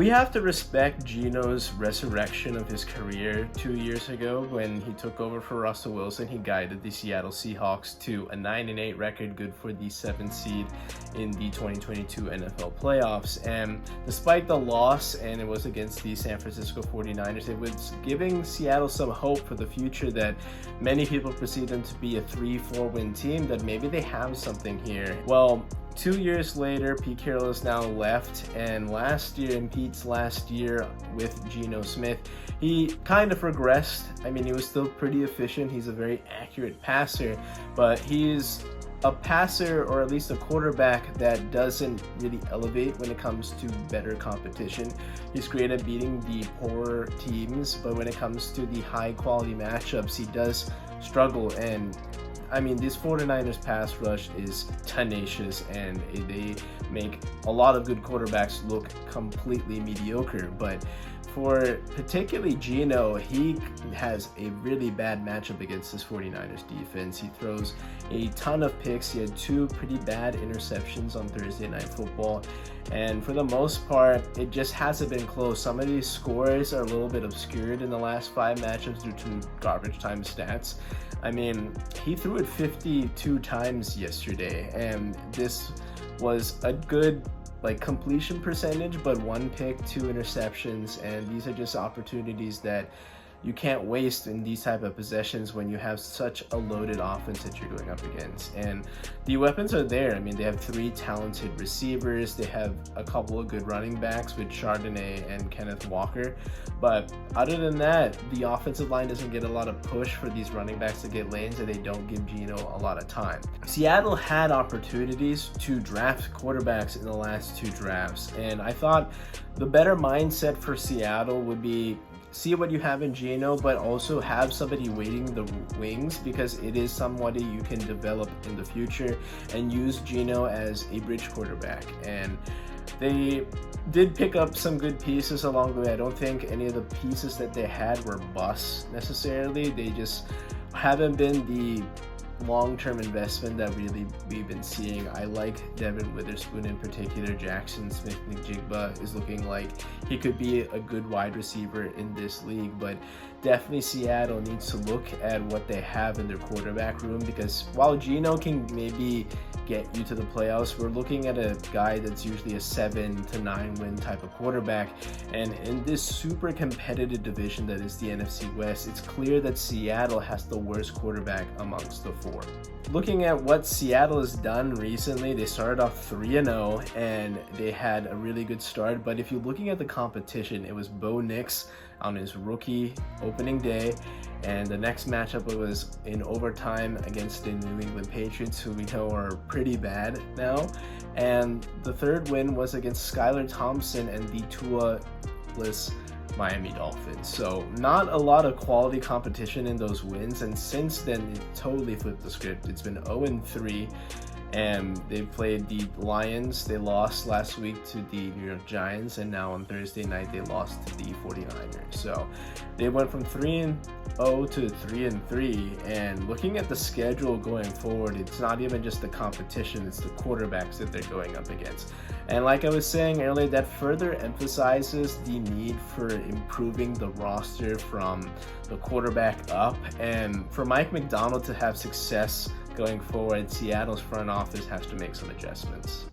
We have to respect Geno's resurrection of his career 2 years ago when he took over for Russell Wilson. He guided the Seattle Seahawks to a 9-8 record, good for the 7th seed in the 2022 NFL playoffs. And despite the loss, and it was against the San Francisco 49ers, it was giving Seattle some hope for the future that many people perceive them to be a 3-4 win team, that maybe they have something here. Well, 2 years later, Pete Carroll has now left, and in Pete's last year with Geno Smith, he kind of regressed. I mean, he was still pretty efficient. He's a very accurate passer, but he's a passer, or at least a quarterback, that doesn't really elevate when it comes to better competition. He's great at beating the poor teams, but when it comes to the high quality matchups, he does struggle. And I mean, this 49ers pass rush is tenacious, and they make a lot of good quarterbacks look completely mediocre. But for particularly Geno, he has a really bad matchup against this 49ers defense. He throws a ton of picks. He had 2 pretty bad interceptions on Thursday Night Football, and for the most part, it just hasn't been close. Some of these scores are a little bit obscured in the last 5 matchups due to garbage time stats. I mean, he threw it 52 times yesterday, and this was a good completion percentage, but 1 pick, 2 interceptions, and these are just opportunities that you can't waste in these type of possessions when you have such a loaded offense that you're going up against. And the weapons are there. I mean, they have 3 talented receivers. They have a couple of good running backs with Chardonnay and Kenneth Walker. But other than that, the offensive line doesn't get a lot of push for these running backs to get lanes, and they don't give Geno a lot of time. Seattle had opportunities to draft quarterbacks in the last 2 drafts, and I thought the better mindset for Seattle would be see what you have in Geno, but also have somebody waiting the wings, because it is somebody you can develop in the future, and use Geno as a bridge quarterback. And they did pick up some good pieces along the way. I don't think any of the pieces that they had were busts necessarily. They just haven't been the long-term investment that really we've been seeing. I like Devin Witherspoon in particular. Jackson Smith-Njigba is looking like he could be a good wide receiver in this league, but definitely Seattle needs to look at what they have in their quarterback room, because while Geno can maybe get you to the playoffs, we're looking at a guy that's usually a 7 to 9 win type of quarterback. And in this super competitive division that is the NFC West, it's clear that Seattle has the worst quarterback amongst the 4. Looking at what Seattle has done recently, they started off 3-0, and they had a really good start. But if you're looking at the competition, it was Bo Nix on his rookie opening day, and the next matchup was in overtime against the New England Patriots, who we know are pretty bad now. And the third win was against Skylar Thompson and the Tua-less Miami Dolphins. So not a lot of quality competition in those wins, and since then it totally flipped the script. It's been 0-3, and they played the Lions. They lost last week to the New York Giants, and now on Thursday night they lost to the 49ers. So they went from 3-0 to 3-3, and looking at the schedule going forward, it's not even just the competition, it's the quarterbacks that they're going up against. And like I was saying earlier, that further emphasizes the need for improving the roster from the quarterback up. And for Mike Macdonald to have success going forward, Seattle's front office has to make some adjustments.